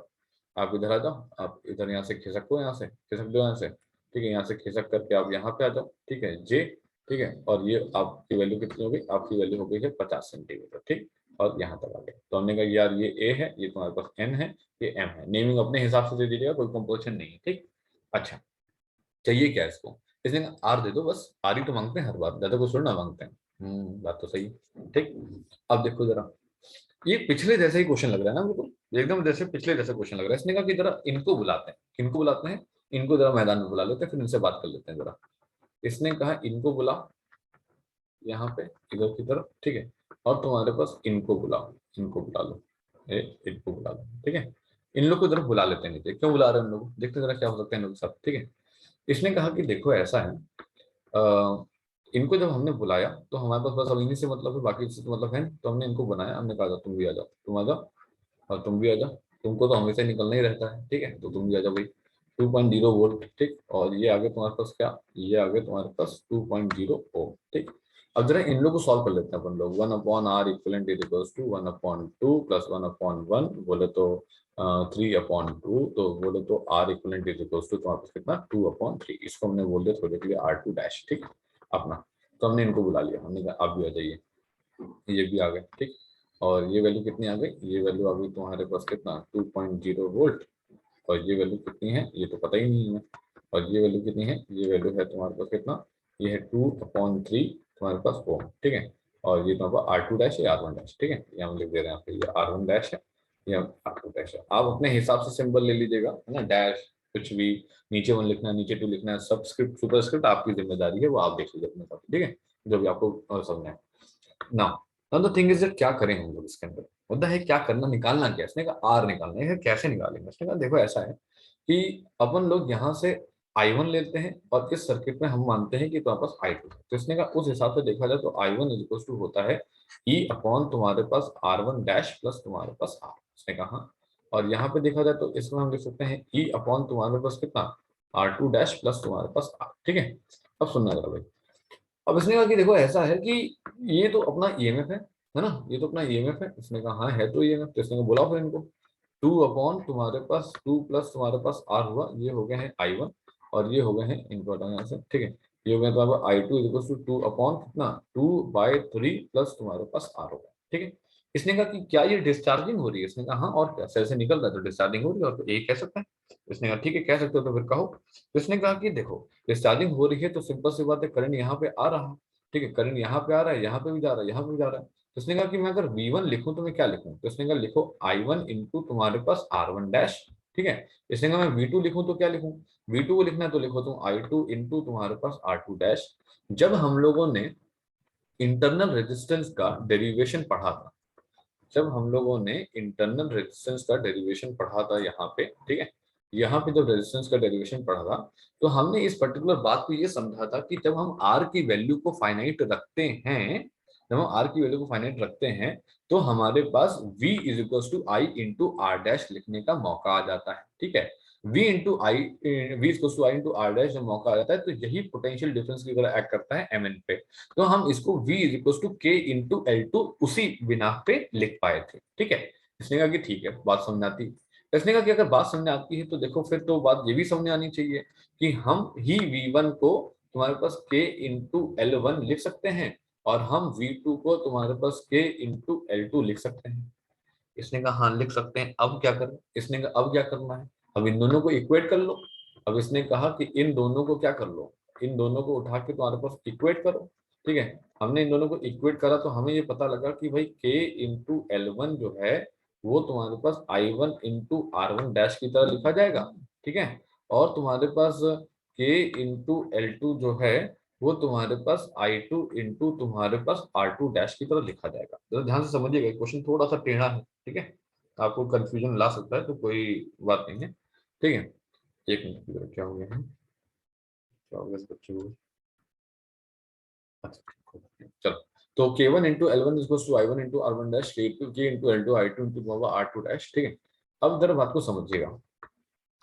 आप इधर आ जाओ, आप इधर यहाँ से खिसक दो, यहाँ से खिसक दो यहाँ से, ठीक है। यहाँ से खिसक करके आप यहाँ पे आ जाओ, ठीक है जे, ठीक है। और ये आपकी वैल्यू कितनी हो गई, आपकी वैल्यू हो गई है 50 सेंटीमीटर, ठीक। और यहाँ तक आ गया। तो हमने कहा यार ये ए है, ये तुम्हारे पास एन है, ये एम है। नेमिंग अपने हिसाब से दे दीजिएगा, कोई कंपोजिशन नहीं है, ठीक। अच्छा, चाहिए क्या इसको, इसने कहा आर दे दो बस, आर ही तो मांगते हैं हर बार, ज्यादा कुछ थोड़ा ना मांगते हैं। बात तो सही है, ठीक। अब देखो जरा, ये पिछले जैसे ही क्वेश्चन लग रहा है ना बिल्कुल एकदम, जैसे पिछले जैसे क्वेश्चन लग रहा है। इसने कहा कि जरा इनको बुलाते हैं, किनको बुलाते हैं, इनको जरा मैदान में बुला लेते हैं, फिर इनसे बात कर लेते हैं जरा। इसने कहा इनको बुला यहाँ पे इधर की तरफ, ठीक है। और तुम्हारे पास इनको बुलाओ, इनको बुला लो, इनको बुला लो, ठीक है। इन लोग को जरा बुला लेते हैं नीचे, क्यों बुला रहे हैं हम लोग, देखते हैं जरा क्या हो सकता है इन लोग सब, ठीक है। इसने कहा कि देखो ऐसा है, इनको जब हमने बुलाया तो हमारे पास बस अब इन्हीं से मतलब है, बाकी से तो मतलब है नहीं। तो हमने इनको बनाया, हमने कहा तुम भी आ जाओ, तुम आ जाओ, और तुम भी आ जाओ, तुमको तो हमेशा निकलना ही रहता है, ठीक है। तो तुम भी आ जाओ भाई, 2.0 वोल्ट, ठीक। और ये आगे तुम्हारे पास क्या, ये आगे तुम्हारे पास 2.0 ओम, ठीक। अब जरा इन लोग को सॉल्व कर लेते हैं अपन लोग। 1/r equivalent is equals to 1/2 plus 1/1 बोले तो 3/2, तो बोले तो r equivalent is equals to तुम्हारे पास कितना 2/3। इसको हमने बोल दिया थोड़े के लिए r2 डैश, ठीक अपना। तो हमने इनको बुला लिया, हमने कहा आप भी आ जाइए, ये भी आ गए, ठीक। और ये वैल्यू कितनी आ गई, ये वैल्यू आ गई तुम्हारे पास कितना 2.0 वोल्ट। और ये वैल्यू कितनी है ये तो पता ही नहीं है। और ये वैल्यू कितनी है, ये वैल्यू है तुम्हारे पास कितना, ये है 2/3 तुम्हारे पास ओम, ठीक है। और ये तुम्हारे पास R2 डैश, ये R1 डैश, ठीक है। ये हम लिख दे रहे हैं यहाँ पे, ये R1 डैश है, ये R2 डैश है। आप अपने हिसाब से सिंबल ले लीजिएगा, है ना, डैश कुछ भी, नीचे 1 लिखना है, नीचे 2 लिखना है, सबस्क्रिप्ट सुपरस्क्रिप्ट आपकी जिम्मेदारी है, वो आप देख लीजिए अपने साथ, ठीक है, जो भी आपको समझना है। नाउ द थिंग इज क्या करें हम लोग इसके अंदर, मुद्दा है क्या करना, निकालना क्या। इसने कहा आर निकालना है, कैसे निकालेंगे। इसने कहा देखो ऐसा है कि अपन लोग यहाँ से I1 लेते हैं, और इस सर्किट में हम मानते हैं कि तुम्हारे पास I2 है। तो इसने कहा उस हिसाब से देखा जाए तो I1 इज इक्वल टू होता है E अपॉन तुम्हारे पास R1 डैश प्लस तुम्हारे पास R। इसने कहा हाँ। और यहाँ पे देखा जाए तो इसमें हम लिख सकते हैं E अपॉन तुम्हारे पास कितना R2 डैश प्लस तुम्हारे पास R, ठीक है। अब सुनना जरा भाई, अब इसने कहा कि देखो ऐसा है कि ये तो अपना ईएमएफ है ना, ये तो अपना ईएमएफ है। इसने कहा हाँ है तो ईएमएफ। तो इसने कहा बोला फिर इनको 2 अपॉन तुम्हारे पास 2 प्लस तुम्हारे पास आर हुआ, ये हो गए हैं I1, और ये हो गए हैं इनको हटाओ यहाँ से, ठीक है। ये हो गया तुम्हारे I2 इक्वल टू 2 अपॉन कितना 2/3 प्लस तुम्हारे पास आर होगा, ठीक है। इसने कहा कि क्या ये डिस्चार्जिंग हो रही है। इसने कहा हाँ, और क्या, सेल से निकल रहा है तो डिस्चार्जिंग हो रही है, और तो यही कह सकते हैं। इसने कहा ठीक है कह सकते हो, तो फिर कहो। तो इसने कहा कि देखो डिस्चार्जिंग हो रही है तो सिंपल सी बात है, करंट यहाँ पे आ रहा है, ठीक है, करंट यहाँ पे आ रहा है, यहाँ पे भी जा रहा है, यहाँ पे भी जा रहा है। तो इसने कहा कि मैं अगर V1 लिखूं तो मैं क्या लिखूं। तो इसने कहा लिखो I1 इंटू तुम्हारे पास R1 डैश, ठीक है। इसने कहा मैं V2 लिखूं तो क्या लिखूं, V2 को लिखना है तो लिखो तुम I2 इंटू तुम्हारे पास R2 डैश। जब हम लोगों ने इंटरनल रेजिस्टेंस का डेरिवेशन पढ़ा था, जब हम लोगों ने इंटरनल रेजिस्टेंस का डेरिवेशन पढ़ा था यहाँ पे, ठीक है, यहाँ पे जब रेजिस्टेंस का डेरिवेशन पढ़ा था तो हमने इस पर्टिकुलर बात को ये समझा था कि जब हम आर की वैल्यू को फाइनाइट रखते हैं, जब हम आर की वैल्यू को फाइनाइट रखते हैं तो हमारे पास v is equal to I into R dash लिखने का मौका आ जाता है, ठीक है। v into I, V is to I into R dash जब मौका आ जाता है तो यही पोटेंशियल डिफरेंस की तरह एक्ट करता है mn पे। तो हम इसको v इज इक्वल टू के इंटू एल टू उसी बिना पे लिख पाए थे, ठीक है। इसने कहा कि ठीक है, बात समझ आती है। इसने कहा कि अगर बात समझ आती है तो देखो फिर तो बात ये भी समझ आनी चाहिए कि हम ही v1 को तुम्हारे पास k इंटू एल वन लिख सकते हैं और हम v2 को तुम्हारे पास k इंटू एल टू लिख सकते हैं। इसने कहा हाँ लिख सकते हैं, अब क्या करें। इसने कहा अब क्या करना है, अब इन दोनों को इक्वेट कर लो। अब इसने कहा कि इन दोनों को क्या कर लो, इन दोनों को उठा के तुम्हारे पास इक्वेट करो, ठीक है। हमने इन दोनों को इक्वेट करा तो हमें ये पता लगा कि भाई k इंटू एल वन जो है वो तुम्हारे पास I one into R one dash की तरह लिखा जाएगा, ठीक है। और तुम्हारे पास k इंटू एल टू जो है वो तुम्हारे पास आई टू इंटू तुम्हारे पास आर टू डैश की तरह लिखा जाएगा। जरा ध्यान से समझिएगा, क्वेश्चन थोड़ा सा टेढ़ा है, ठीक है, आपको कंफ्यूजन ला सकता है तो कोई बात नहीं है, ठीक है। एक मिनट, क्या हो गया है, क्या हो गया इस बच्चे को। अच्छा, चलो। तो K one into L one to I one into R one dash K into L two I two into R two dash, ठीक है। अब जरा बात को समझिएगा।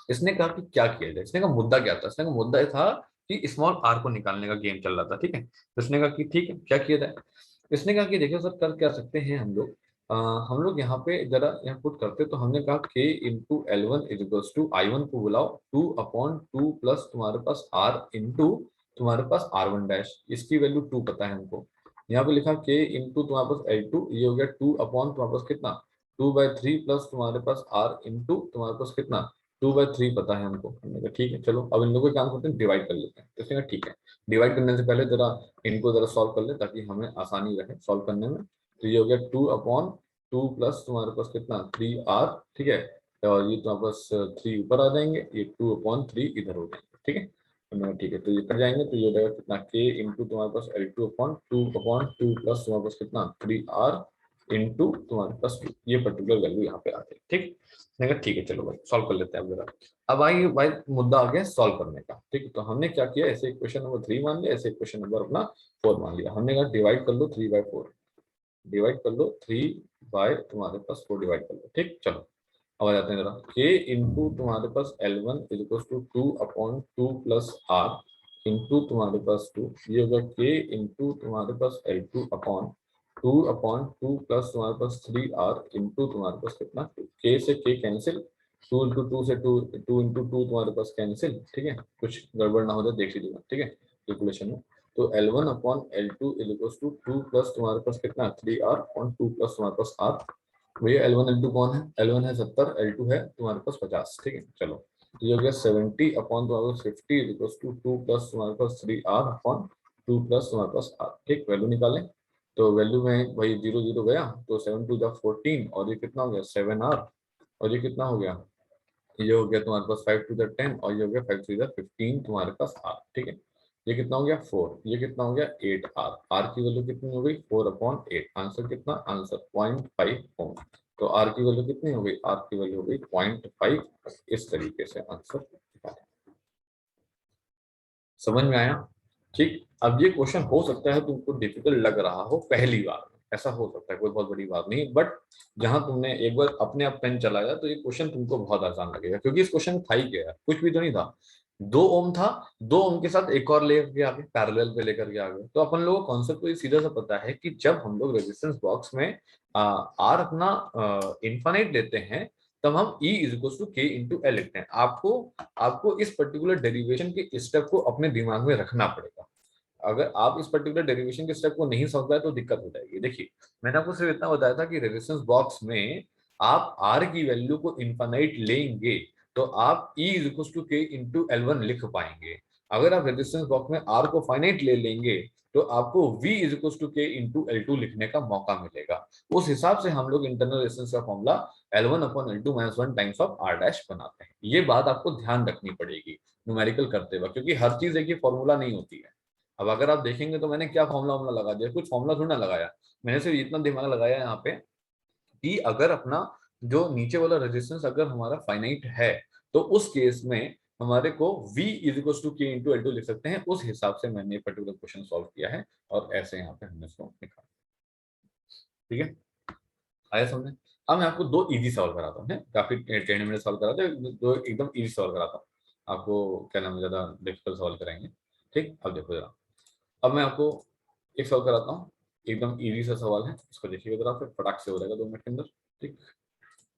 इसने कहा कि क्या किया जाए, इसने कहा मुद्दा क्या था, इसने कहा मुद्दा ये था कि स्मॉल आर को निकालने का गेम चल रहा था, ठीक है। तो इसने कहा कि ठीक है क्या किया जाए। इसने कहा कि देखिए सर कर क्या सकते हैं हम लोग, हम लोग यहाँ पे जरा यहाँ पुट करते तो हमने कहा k into L one is equals to I one को बुलाओ 2/2 प्लस तुम्हारे पास r इंटू तुम्हारे पास आर वन डैश, इसकी वैल्यू 2 पता है हमको। यहाँ पे लिखा k इंटू तुम्हारे पास एल टू, ये हो गया 2 अपॉन तुम्हारे पास कितना 2/3 प्लस तुम्हारे पास r इंटू तुम्हारे पास कितना 2/3 पता है हमको। हमने कहा ठीक है चलो अब इन लोगों को काम करते हैं, डिवाइड कर लेते हैं। तो इसने कहा ठीक है, डिवाइड करने से पहले जरा इनको जरा सॉल्व कर ले ताकि हमें आसानी रहे सॉल्व करने में। तो ये हो गया 2/2 प्लस तुम्हारे पास कितना 3r, ठीक है। और ये तुम्हारे पास 3 ऊपर आ जाएंगे, ये 2/3 इधर हो जाएंगे, ठीक है। ठीक है, तो ये कर जाएंगे तो ये हो जाएगा कितना k इंटू तुम्हारे पास L2/2 प्लस तुम्हारे पास कितना 3r इंटू तुम्हारे पास 2, ये पर्टिकुलर वैल्यू यहाँ पे आ गई, ठीक। मैंने कहा ठीक है चलो भाई सॉल्व कर लेते हैं अब जरा। अब आइए भाई मुद्दा आ गया सॉल्व करने का, ठीक है। तो हमने क्या किया, ऐसे इक्वेशन नंबर 3 मान लिया, ऐसे इक्वेशन नंबर अपना 4 मान लिया। हमने कहा डिवाइड कर लो 3/4, डिवाइड कर लो 3 बाय तुम्हारे पास 4 डिवाइड कर लो, ठीक। चलो अब आ जाते हैं जरा k इंटू तुम्हारे पास L one is equal to 2/2 plus r into तुम्हारे पास 2, ये होगा k इंटू तुम्हारे पास एल टू अपॉन 2/2 प्लस तुम्हारे पास 3r इंटू तुम्हारे पास कितना 2, k से k कैंसिल, 2 इंटू 2 से 2, 2 इंटू 2 तुम्हारे पास कैंसिल, ठीक है, कुछ गड़बड़ ना हो जाए देख लीजिएगा, ठीक है, कैलकुलेशन में। तो L one upon L two is equal to 2 plus तुम्हारे पास कितना 3r अपॉन 2 प्लस तुम्हारे पास r। भैया एल वन एल टू कौन है, एल वन है 70, एल टू है तुम्हारे पास 50, ठीक है। चलो तो ये हो गया 70 अपॉन तुम्हारे पास 50 इक्वल्स टू 2 प्लस तुम्हारे पास 3r अपॉन 2 प्लस तुम्हारे पास r, ठीक। वैल्यू निकालें तो वैल्यू में वही 0 0 गया तो 7 2 जा 14 और ये कितना हो गया 7r, और ये कितना हो गया, ये हो गया तुम्हारे पास 5 2 जा 10 और ये हो गया 5 3 जा 15 तुम्हारे पास r, ठीक है। ये कितना हो गया 4, ये कितना हो गया 8r, r की वैल्यू कितनी हो गई 4/8, आंसर कितना आंसर 0.5 ओम। तो r की वैल्यू कितनी हो गई, r की वैल्यू हो गई 0.5। इस तरीके से आंसर समझ में आया, ठीक। अब ये क्वेश्चन हो सकता है तुमको डिफिकल्ट लग रहा हो पहली बार में, ऐसा हो सकता है, कोई बहुत बड़ी बात नहीं, बट जहां तुमने एक बार अपने आप पेन चलाया तो ये क्वेश्चन तुमको बहुत आसान लगेगा, क्योंकि इस क्वेश्चन था ही क्या, कुछ भी तो नहीं था। 2 ओम था, 2 ओम के साथ एक और लेकर के आगे पैरेलल पे लेकर के आ गए। तो अपन लोगों को कॉन्सेप्ट तो ये सीधा सा पता है कि जब हम लोग रेजिस्टेंस बॉक्स में आर अपना इनफाइनाइट लेते हैं तब हम E इज इक्वल टू के इंटू एल लिखते हैं। आपको आपको इस पर्टिकुलर डेरिवेशन के स्टेप को अपने दिमाग में रखना पड़ेगा। अगर आप इस पर्टिकुलर डेरिवेशन के स्टेप को नहीं समझ पाए तो दिक्कत हो जाएगी। देखिए मैंने आपको सिर्फ इतना बताया था कि रेजिस्टेंस बॉक्स में आप आर की वैल्यू को इनफाइनाइट लेंगे तो आप E इज इक्वल टू के इंटू एल वन लिख पाएंगे। अगर आप रेजिस्टेंस बॉक्स में आर को फाइनाइट ले लेंगे तो आपको V इज इक्वल टू के इंटू एल टू लिखने का मौका मिलेगा। उस हिसाब से हम लोग इंटरनल रेजिस्टेंस का formula L1 upon L2 minus 1 times of R dash बनाते हैं। ये बात आपको ध्यान रखनी पड़ेगी न्यूमेरिकल करते वक्त, क्योंकि हर चीज एक ही फॉर्मूला नहीं होती है। अब अगर आप देखेंगे तो मैंने क्या फॉर्मूला लगा दिया, कुछ फॉर्मूला थोड़ा ना लगाया, मैंने सिर्फ इतना दिमाग लगाया यहाँ पे कि अगर अपना जो नीचे वाला रेजिस्टेंस अगर हमारा फाइनाइट है तो उस केस में हमारे को V इज इक्वल टू के इंटू L2 लिख सकते हैं। उस हिसाब से मैंने पर्टिकुलर क्वेश्चन सॉल्व किया है और ऐसे यहाँ पे हमने इसको निकाला। ठीक है, आया समझे। अब मैं आपको दो इजी सवाल कराता हूँ, काफी 10 मिनट सॉल्व कराते हैं, दो एकदम इजी सवाल कराता हूँ आपको, क्या नाम है, ज्यादा डिफिकल्ट सवाल कराएंगे। ठीक, अब देखो जरा, अब मैं आपको एक सवाल कराता हूँ, एकदम इजी सा सवाल है, इसको देखिएगा जरा, फिर फटाक से हो जाएगा 2 मिनट के अंदर। ठीक,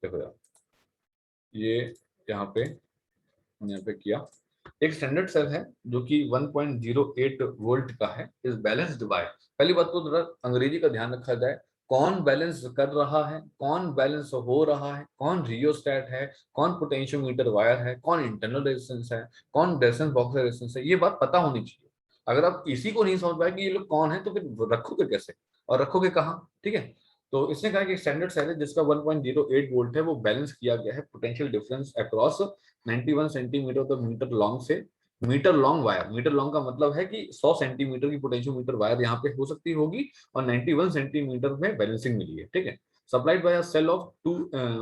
देखो जरा, ये यहाँ पे हमने यहाँ पे किया, एक स्टैंडर्ड सेल है जो कि 1.08 वोल्ट का है, इस बैलेंस्ड बाय, पहली बात तो जरा अंग्रेजी का ध्यान रखा जाए, कौन बैलेंस कर रहा है, कौन बैलेंस हो रहा है, कौन रियोस्टैट है, कौन पोटेंशियोमीटर वायर है, कौन इंटरनल रेजिस्टेंस है, कौन रेजिस्टेंस बॉक्स रेजिस्टेंस है, ये बात पता होनी चाहिए। अगर आप इसी को नहीं समझ पाए कि ये लोग कौन है तो फिर रखोगे कैसे और रखोगे कहाँ। ठीक है, तो इसने कहा कि स्टैंडर्ड सेल है जिसका 1.08 वोल्ट है, वो बैलेंस किया गया है पोटेंशियल डिफरेंस अक्रॉस 91 सेंटीमीटर तो मीटर लॉन्ग से metre long wire. Metre long का मतलब है कि 100 सेंटीमीटर की पोटेंशियोमीटर वायर यहाँ पे हो सकती होगी और 91 सेंटीमीटर में बैलेंसिंग मिली है। ठीक है, supplied by a cell of 2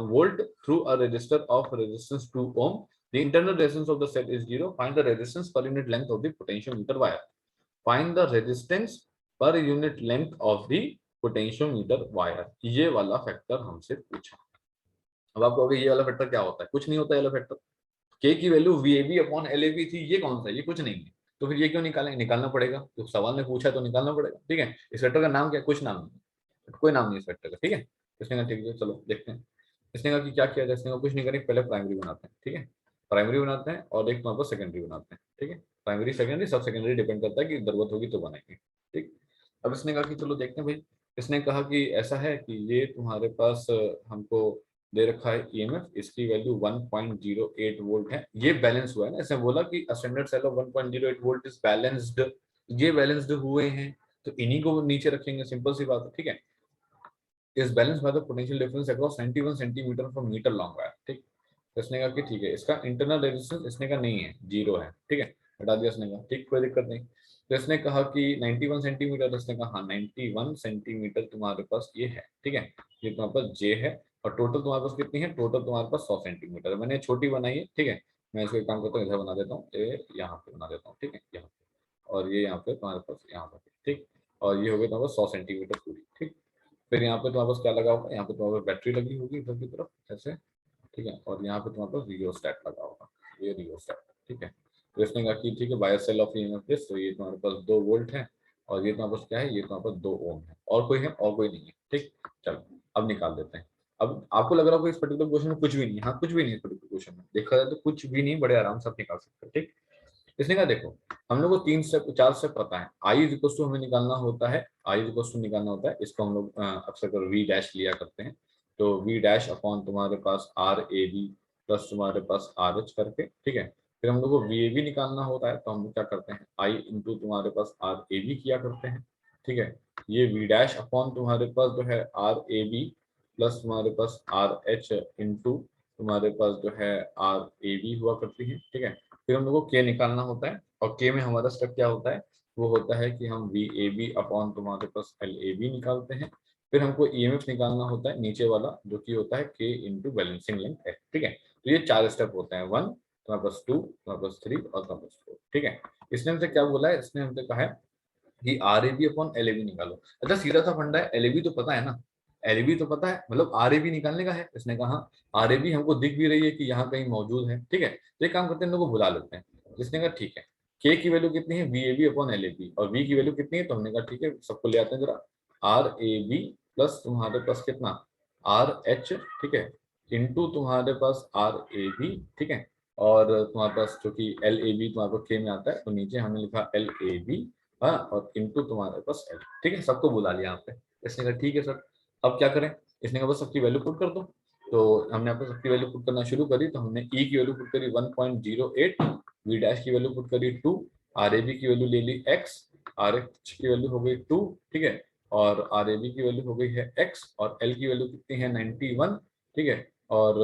volt through a resistor of resistance 2 ohm, the internal resistance of the cell is 0, find the resistance per unit length of the potentiometer wire, find the resistance per unit length of the potentiometer wire, ये वाला factor हमसे पूछा। अब आप कहोगे ये वाला factor क्या होता है, कुछ नहीं होता ये वाला फैक्टर, के की वैल्यू VAB अपॉन LAB थी, ये कौन सा, ये कुछ नहीं है, तो फिर ये क्यों निकालेंगे, निकालना पड़ेगा, तो सवाल ने पूछा तो निकालना पड़ेगा। ठीक है, इस वेक्टर का नाम क्या है, कुछ नाम नहीं, कोई नाम नहीं इस वेक्टर का। ठीक है, इसने कहा ठीक है चलो देखते हैं, इसने कहा कि क्या किया जाए, इसने कहा कुछ नहीं करेंगे, पहले प्राइमरी बनाते हैं। ठीक है, प्राइमरी बनाते हैं और एक तुम्हारे पास सेकेंडरी बनाते हैं। ठीक है, प्राइमरी सेकेंडरी सब सेकेंडरी डिपेंड करता है कि जरूरत होगी तो बनाएंगे। ठीक, अब इसने कहा कि चलो देखते हैं भाई, इसने कहा कि ऐसा है कि ये तुम्हारे पास हमको दे रखा है ईएमएफ, इसकी वैल्यू 1.08 वोल्ट है, ये बैलेंस हुआ है ना, इसने बोला कि standard cell of 1.08 volt is balanced, ये बैलेंस्ड हुए हैं तो इन्हीं को नीचे रखेंगे, सिंपल सी बात है। ठीक है, इस balance by the potential difference across 91 centimetre from metre long wire. ठीक, तो इसने कहा कि ठीक है, इसका इंटरनल रेजिस्टेंस इसने कहा नहीं है, जीरो है। ठीक है, हटा दिया इसने कहा, ठीक कोई दिक्कत नहीं। तो इसने कहा कि 91 सेंटीमीटर, इसने कहा हाँ 91 सेंटीमीटर तुम्हारे पास ये है। ठीक है, ये तुम्हारे पास जे है और टोटल तुम्हारे पास कितनी है, टोटल तुम्हारे पास 100 सेंटीमीटर, मैंने छोटी बनाई है। ठीक है, मैं इसको एक काम करता हूँ, इधर बना देता हूँ, ये यहाँ पे बना देता हूँ। ठीक है, यहाँ पे और ये यहाँ पे तुम्हारे पास यहाँ पे। ठीक, और ये हो गया तुम्हारे पास 100 सेंटीमीटर पूरी। ठीक, फिर यहाँ पे तुम्हारे पास क्या लगा होगा, यहाँ पे तुम्हारे पास बैटरी लगी होगी इधर की तरफ ऐसे। ठीक है, और यहाँ पे तुम्हारे पास रियोस्टैट लगा होगा, ये रियोस्टैट। ठीक है, तो इसने कहा कि ठीक है, by cell of EMF this, तो ये तुम्हारे पास 2 वोल्ट है और ये तुम्हारे पास क्या है, ये तुम्हारे पास 2 ओम है, और कोई है और कोई नहीं है। ठीक, चलो अब निकाल देते हैं। अब आपको लग रहा होगा इस पर्टिकुलर क्वेश्चन में कुछ भी नहीं है, हाँ कुछ भी नहीं है, इस पर्टिकुलर क्वेश्चन में देखा जाए तो कुछ भी नहीं, बड़े आराम से आप निकाल सकते हैं। ठीक, इसने कहा देखो, हम लोग को 3 स्टेप 4 स्टेप पता है, आई इज इक्वल टू हमें निकालना होता है, आई इज इक्वल टू निकालना होता है, इसको हम लोग अक्सर कर वी डैश लिया करते हैं, तो वी डैश अपॉन तुम्हारे पास RAB प्लस तुम्हारे पास RH करके। ठीक है, फिर हम लोग को VAB निकालना होता है, तो हम लोग क्या करते हैं, आई इंटू तुम्हारे पास RAB किया करते हैं। ठीक है, ये वी डैश अपॉन तुम्हारे पास जो है RAB प्लस तुम्हारे पास RH इंटू तुम्हारे पास जो है RAB हुआ करती है। ठीक है, फिर हम लोग को के निकालना होता है और के में हमारा स्टेप क्या होता है, वो होता है कि हम VAB अपॉन तुम्हारे पास LAB निकालते हैं, फिर हमको ईएमएफ निकालना होता है नीचे वाला जो कि होता है के इंटू बैलेंसिंग लेंथ है। ठीक है, तो ये 4 स्टेप होते हैं, 1 तुम्हारे पास 2 तुम्हारे पास 3 और तुम्हारे पास 4। ठीक है, इसने हमसे क्या बोला है, इसने हमसे कहा है कि RAB अपॉन LAB निकालो। अच्छा सीधा सा फंडा है, LAB तो पता है ना, LAB तो पता है, मतलब RAB निकालने का है। इसने कहा RAB हमको दिख भी रही है कि यहाँ कहीं मौजूद है। ठीक है, तो एक काम करते हैं, इन लोगों को बुला लेते हैं। इसने कहा ठीक है, के की वैल्यू कितनी है, VAB अपॉन LAB, और V की वैल्यू कितनी है, तो हमने कहा ठीक है सबको ले आते हैं जरा, RAB प्लस तुम्हारे पास कितना RH। ठीक है, इंटू तुम्हारे पास RAB। ठीक है, और तुम्हारे पास जो कि LAB तुम्हारे पास के में आता है, तो नीचे हमने लिखा LAB, हाँ, और इंटू तुम्हारे पास L। ठीक है, सबको बुला लिया यहाँ पे। इसने कहा ठीक है सर, अब क्या करें, इसने कहा बस सबकी वैल्यू पुट कर दो। तो हमने यहाँ पे सबकी वैल्यू पुट करना शुरू करी, तो हमने E की वैल्यू पुट करी 1.08, V डैश की वैल्यू पुट करी 2, RAB की वैल्यू ले ली X, RH की वैल्यू हो गई 2। ठीक है, और RAB की वैल्यू हो गई है X, और L की वैल्यू कितनी है 91। ठीक है, और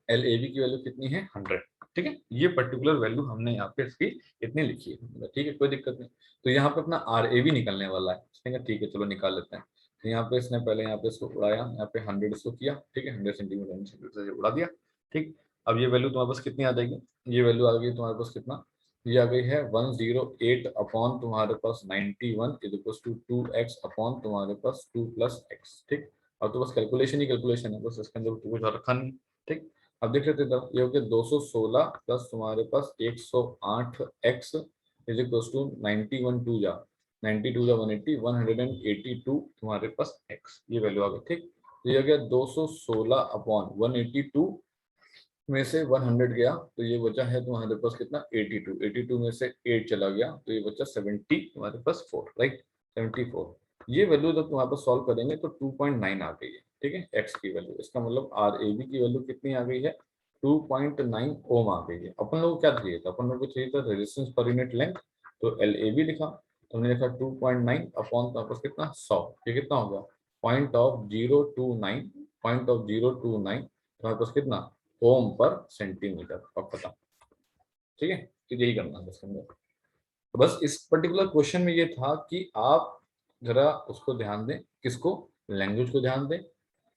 LAB की वैल्यू कितनी है 100। ठीक है, ये पर्टिकुलर वैल्यू हमने यहाँ पे इसकी इतनी लिखी है, ठीक है, कोई दिक्कत नहीं। तो यहाँ पे अपना RAV निकलने वाला है, ठीक है, चलो निकाल लेते हैं। तो यहाँ पे इसने पहले यहाँ पे इसको उड़ाया, यहाँ पे 100 इसको किया, ठीक है, 100 सेंटीमीटर से उड़ा दिया। ठीक, अब ये वैल्यू तुम्हारे पास कितनी आ जाएगी, ये वैल्यू आ गई तुम्हारे पास कितना, ये आ गई है 108 अपॉन तुम्हारे पास 91 is equal to 2x upon तुम्हारे पास 2 प्लस एक्स। ठीक, अब तो बस कैलकुलेशन ही कैलकुलेशन है, बस इसके अंदर तो कुछ और रखा नहीं। ठीक, अब देख लेते हैं, ये हो गया 216 प्लस तुम्हारे पास 108 x is equal to 91 two जा 92 जा 180 182 तुम्हारे पास एक्स, ये वैल्यू आ गई। ठीक, तो ये हो गया 216 अपॉन 182 में से 100 गया तो ये बचा है तुम्हारे पास कितना 82, 82 में से 8 चला गया तो ये बचा 70 तुम्हारे पास 4, राइट, 74। ये वैल्यू जब तुम्हारे पास सॉल्व करेंगे तो 2.9 आ गई है, ठीक है, एक्स की वैल्यू। इसका मतलब RAB की वैल्यू कितनी आ गई है, 2.9 ओम आ गई है। अपन लोग को क्या चाहिए था, अपन लोग को चाहिए था रेजिस्टेंस पर यूनिट लेंथ, तो LAB लिखा, तो हमने लिखा 2.9 अपॉन तुम्हारे पास कितना 100, ये कितना हो गया पॉइंट ऑफ 029 तुम्हारे पास कितना ओम पर सेंटीमीटर, और खत्म। ठीक है, तो यही करना है इसके अंदर। तो बस इस पर्टिकुलर क्वेश्चन में ये था कि आप जरा उसको ध्यान दें, किसको, लैंग्वेज को ध्यान दें,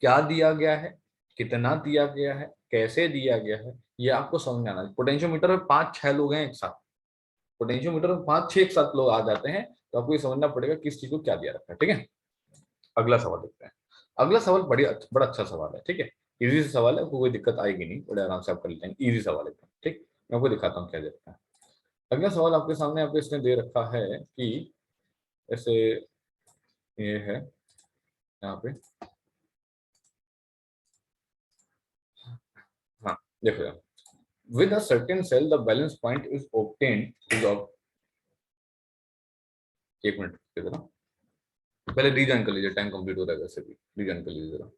क्या दिया गया है, कितना दिया गया है, कैसे दिया गया है, ये आपको समझ में आना है। पोटेंशियोमीटर में 5-6 लोग हैं एक साथ, पोटेंशियोमीटर में 5-6 एक साथ लोग आ जाते हैं, तो आपको ये समझना पड़ेगा किस चीज को क्या दिया रखा है। ठीक है, अगला सवाल देखते हैं। अगला सवाल बड़ा अच्छा सवाल है, ठीक है, इजी सा सवाल है, आपको कोई दिक्कत आएगी नहीं, बड़े आराम से आप कर लेंगे, इजी सवाल है। ठीक, मैं आपको दिखाता हूँ क्या देता है। अगला सवाल आपके सामने आपको इसने दे रखा है कि ऐसे ये है यहाँ पे, हाँ देखो, with a certain cell the balance point is obtained is of, एक मिनट जरा, पहले रीजॉइन कर लीजिए, टाइम कंप्लीट हो रहा है, वैसे भी रीजॉइन कर लीजिए जरा।